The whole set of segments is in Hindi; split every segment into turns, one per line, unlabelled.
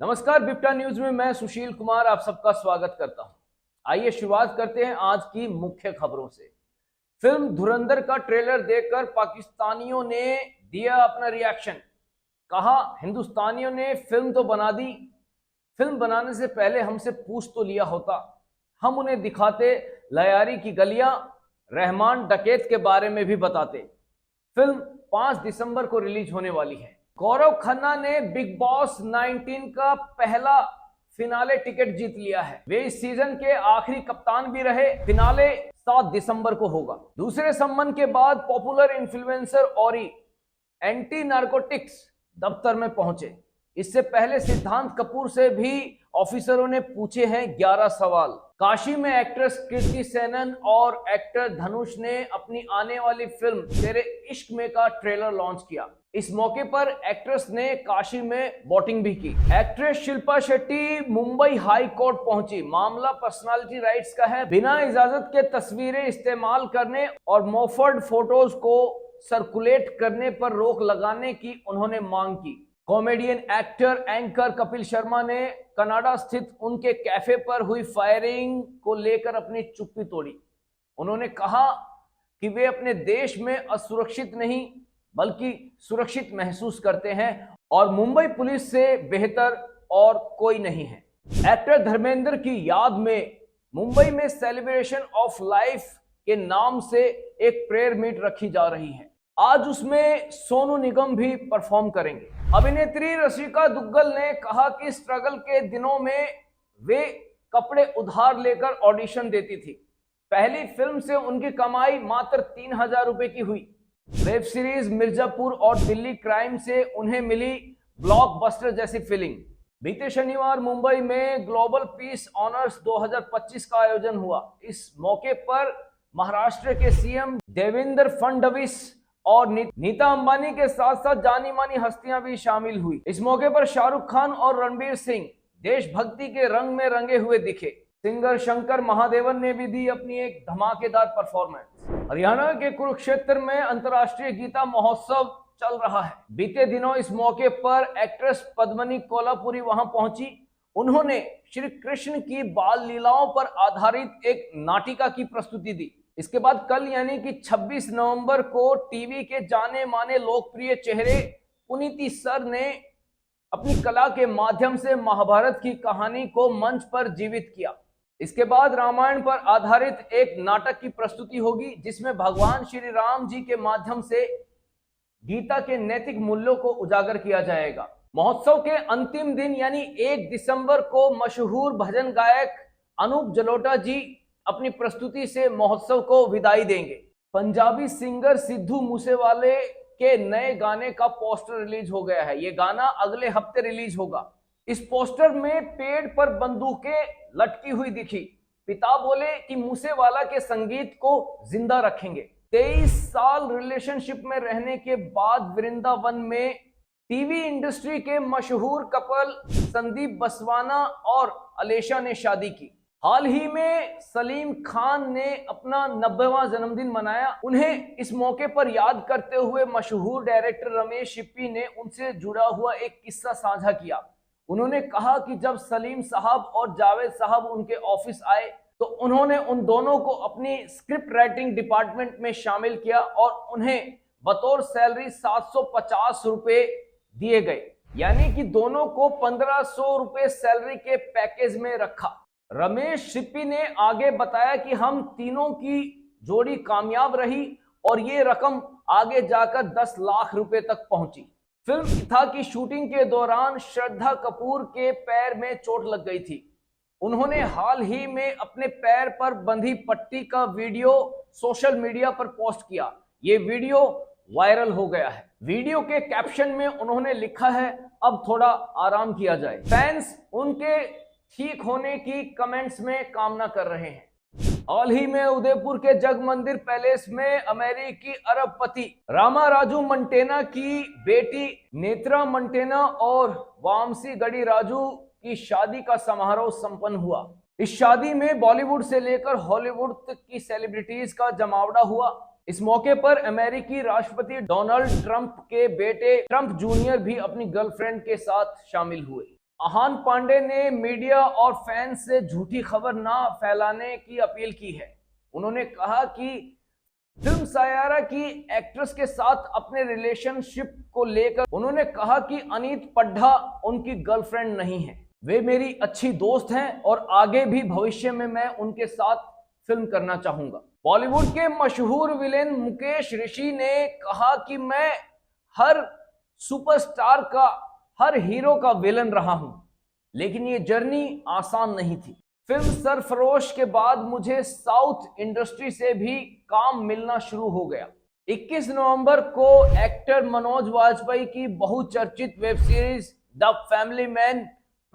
नमस्कार, बिप्टा न्यूज में मैं सुशील कुमार आप सबका स्वागत करता हूं। आइए शुरुआत करते हैं आज की मुख्य खबरों से। फिल्म धुरंधर का ट्रेलर देखकर पाकिस्तानियों ने दिया अपना रिएक्शन। कहा, हिंदुस्तानियों ने फिल्म तो बना दी, फिल्म बनाने से पहले हमसे पूछ तो लिया होता, हम उन्हें दिखाते लयारी की गलियां, रहमान डकैत के बारे में भी बताते। फिल्म 5 दिसंबर को रिलीज होने वाली है। गौरव खन्ना ने बिग बॉस 19 का पहला फिनाले टिकट जीत लिया है। वे इस सीजन के आखिरी कप्तान भी रहे। फिनाले 7 दिसंबर को होगा। दूसरे सम्मन के बाद पॉपुलर इन्फ्लुएंसर औरी एंटी नार्कोटिक्स दफ्तर में पहुंचे। इससे पहले सिद्धांत कपूर से भी ऑफिसरों ने पूछे हैं 11 सवाल। काशी में एक्ट्रेस कीर्ति सेनन और एक्टर धनुष ने अपनी आने वाली फिल्म तेरे इश्क में का ट्रेलर लॉन्च किया। इस मौके पर एक्ट्रेस ने काशी में बोटिंग भी की। Actress Shilpa Shetty Mumbai high court पहुंची। मामला पर्सनालिटी राइट्स का है। बिना इजाजत के तस्वीरें इस्तेमाल करने और मोफर्ड फोटोज को सर्कुलेट करने पर रोक लगाने की उन्होंने मांग की। Comedian actor anchor Kapil Sharma ने कनाडा स्थित उनके कैफे पर हुई फायरिंग को लेकर अपनी चुप्पी तोड़ी। उन्होंने कहा कि वे अपने देश में असुरक्षित नहीं बल्कि सुरक्षित महसूस करते हैं और मुंबई पुलिस से बेहतर और कोई नहीं है। एक्टर धर्मेंद्र की याद में मुंबई में सेलिब्रेशन ऑफ लाइफ के नाम से एक प्रेयर मीट रखी जा रही है। आज उसमें सोनू निगम भी परफॉर्म करेंगे। अभिनेत्री रसिका दुग्गल ने कहा कि स्ट्रगल के दिनों में वे कपड़े उधार लेकर ऑडिशन देती थी। पहली फिल्म से उनकी कमाई मात्र 3,000 रुपए की हुई। वेब सीरीज मिर्जापुर और दिल्ली क्राइम से उन्हें मिली ब्लॉकबस्टर जैसी फीलिंग। बीते शनिवार मुंबई में ग्लोबल पीस ऑनर्स 2025 का आयोजन हुआ। इस मौके पर महाराष्ट्र के सीएम देवेंद्र फडणवीस और नीता अंबानी के साथ साथ जानी मानी हस्तियां भी शामिल हुई। इस मौके पर शाहरुख खान और रणबीर सिंह देशभक्ति के रंग में रंगे हुए दिखे। सिंगर शंकर महादेवन ने भी दी अपनी एक धमाकेदार परफॉर्मेंस। हरियाणा के कुरुक्षेत्र में अंतर्राष्ट्रीय गीता महोत्सव चल रहा है। बीते दिनों इस मौके पर एक्ट्रेस पद्मनी कोल्हापुरी वहां पहुंची। उन्होंने श्री कृष्ण की बाल लीलाओं पर आधारित एक नाटिका की प्रस्तुति दी। इसके बाद कल यानी कि 26 नवंबर को टीवी के जाने माने लोकप्रिय चेहरे पुनीति सर ने अपनी कला के माध्यम से महाभारत की कहानी को मंच पर जीवित किया। इसके बाद रामायण पर आधारित एक नाटक की प्रस्तुति होगी जिसमें भगवान श्री राम जी के माध्यम से गीता के नैतिक मूल्यों को उजागर किया जाएगा। महोत्सव के अंतिम दिन यानी 1 दिसंबर को मशहूर भजन गायक अनूप जलोटा जी अपनी प्रस्तुति से महोत्सव को विदाई देंगे। पंजाबी सिंगर सिद्धू मूसेवाले के नए गाने का पोस्टर रिलीज हो गया है। ये गाना अगले हफ्ते रिलीज होगा। इस पोस्टर में पेड़ पर बंदूकें लटकी हुई दिखी। पिता बोले कि मूसेवाला के संगीत को जिंदा रखेंगे। 23 साल रिलेशनशिप में रहने के बाद वृंदावन में टीवी इंडस्ट्री के मशहूर कपल संदीप बसवाना और अलेशा ने शादी की। हाल ही में सलीम खान ने अपना 90वां जन्मदिन मनाया। उन्हें इस मौके पर याद करते हुए मशहूर डायरेक्टर रमेश शिप्पी ने उनसे जुड़ा हुआ एक किस्सा साझा किया। उन्होंने कहा कि जब सलीम साहब और जावेद साहब उनके ऑफिस आए तो उन्होंने उन दोनों को अपनी स्क्रिप्ट राइटिंग डिपार्टमेंट में शामिल किया और उन्हें बतौर सैलरी 750 रुपए दिए गए, यानी कि दोनों को 1500 रुपए सैलरी के पैकेज में रखा। रमेश शिप्पी ने आगे बताया कि हम तीनों की जोड़ी कामयाब रही और ये रकम आगे जाकर 10 लाख रुपए तक पहुंची। फिल्म इथा की शूटिंग के दौरान श्रद्धा कपूर के पैर में चोट लग गई थी। उन्होंने हाल ही में अपने पैर पर बंधी पट्टी का वीडियो सोशल मीडिया पर पोस्ट किया। ये वीडियो वायरल हो गया है। वीडियो के कैप्शन में उन्होंने लिखा है, अब थोड़ा आराम किया जाए। फैंस उनके ठीक होने की कमेंट्स में कामना कर रहे हैं। हाल ही में उदयपुर के जग मंदिर पैलेस में अमेरिकी अरबपति रामा राजू मंटेना की बेटी नेत्रा मंटेना और वामसी गड़ी राजू की शादी का समारोह संपन्न हुआ। इस शादी में बॉलीवुड से लेकर हॉलीवुड तक की सेलिब्रिटीज का जमावड़ा हुआ। इस मौके पर अमेरिकी राष्ट्रपति डोनाल्ड ट्रंप के बेटे ट्रंप जूनियर भी अपनी गर्लफ्रेंड के साथ शामिल हुए। आहान पांडे ने मीडिया और फैंस से झूठी खबर ना फैलाने की अपील की है। उन्होंने कहा कि फिल्म सायारा की एक्ट्रेस के साथ अपने रिलेशनशिप को लेकर उन्होंने कहा कि अनीत पड्ढा उनकी गर्लफ्रेंड नहीं है, वे मेरी अच्छी दोस्त हैं और आगे भी भविष्य में मैं उनके साथ फिल्म करना चाहूंगा। बॉलीवुड के मशहूर विलेन मुकेश ऋषि ने कहा कि मैं हर सुपरस्टार का, हर हीरो का विलन रहा हूं, लेकिन ये जर्नी आसान नहीं थी। फिल्म सरफरोश के बाद मुझे साउथ इंडस्ट्री से भी काम मिलना शुरू हो गया। 21 नवंबर को एक्टर मनोज वाजपेयी की बहुचर्चित web series the family man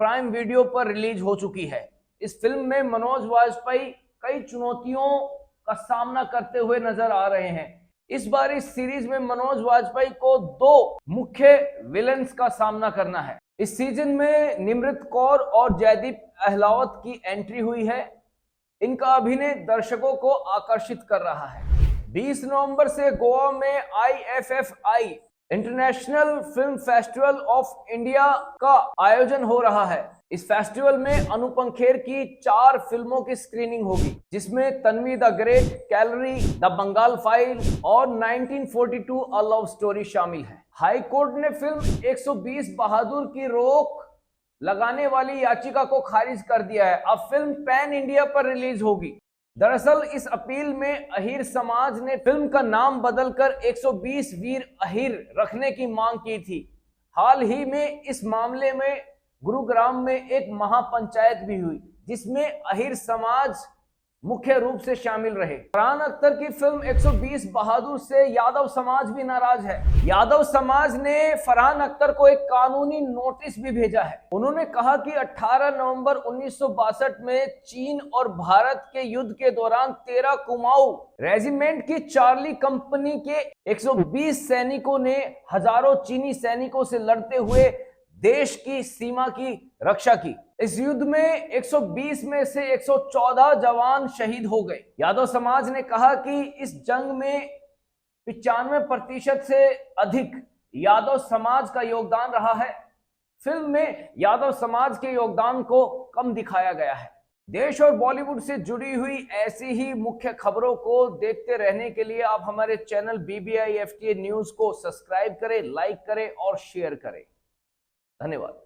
prime video पर रिलीज हो चुकी है। इस फिल्म में मनोज वाजपेयी कई चुनौतियों का सामना करते हुए नजर आ रहे हैं। इस बार इस सीरीज में मनोज वाजपेयी को 2 मुख्य विलेंस का सामना करना है। इस सीजन में निमृत कौर और जयदीप अहलावत की एंट्री हुई है। इनका अभिनय दर्शकों को आकर्षित कर रहा है। 20 नवंबर से गोवा में IFFI international film festival of India का आयोजन हो रहा है। इस फेस्टिवल में अनुपम खेर की 4 फिल्मों की स्क्रीनिंग होगी, जिसमें Tanvi the great, calorie, the Bengal file और 1942 अ लव स्टोरी शामिल है। हाई कोर्ट ने फिल्म 120 बहादुर की रोक लगाने वाली याचिका को खारिज कर दिया है। अब फिल्म पैन इंडिया पर रिलीज होगी। दरअसल इस अपील में अहीर समाज ने फिल्म का नाम बदलकर 120 वीर अहीर रखने की मांग की थी। हाल ही में इस मामले में गुरुग्राम में एक महापंचायत भी हुई, जिसमें अहीर समाज मुख्य रूप से शामिल रहे। फरहान अख्तर की फिल्म 120 बहादुर से यादव समाज भी नाराज है। यादव समाज ने फरहान अख्तर को एक कानूनी नोटिस भी भेजा है। उन्होंने कहा कि 18 नवंबर 1962 में चीन और भारत के युद्ध के दौरान 13 कुमाऊं रेजिमेंट की चार्ली कंपनी के 120 सैनिकों ने हजारों चीनी सैनिकों से लड़ते हुए देश की सीमा की रक्षा की। इस युद्ध में 120 में से 114 जवान शहीद हो गए। यादव समाज ने कहा कि इस जंग में 95% से अधिक यादव समाज का योगदान रहा है। फिल्म में यादव समाज के योगदान को कम दिखाया गया है। देश और बॉलीवुड से जुड़ी हुई ऐसी ही मुख्य खबरों को देखते रहने के लिए आप हमारे चैनल BBI FTA न्यूज को सब्सक्राइब करें, लाइक करें और शेयर करें। धन्यवाद।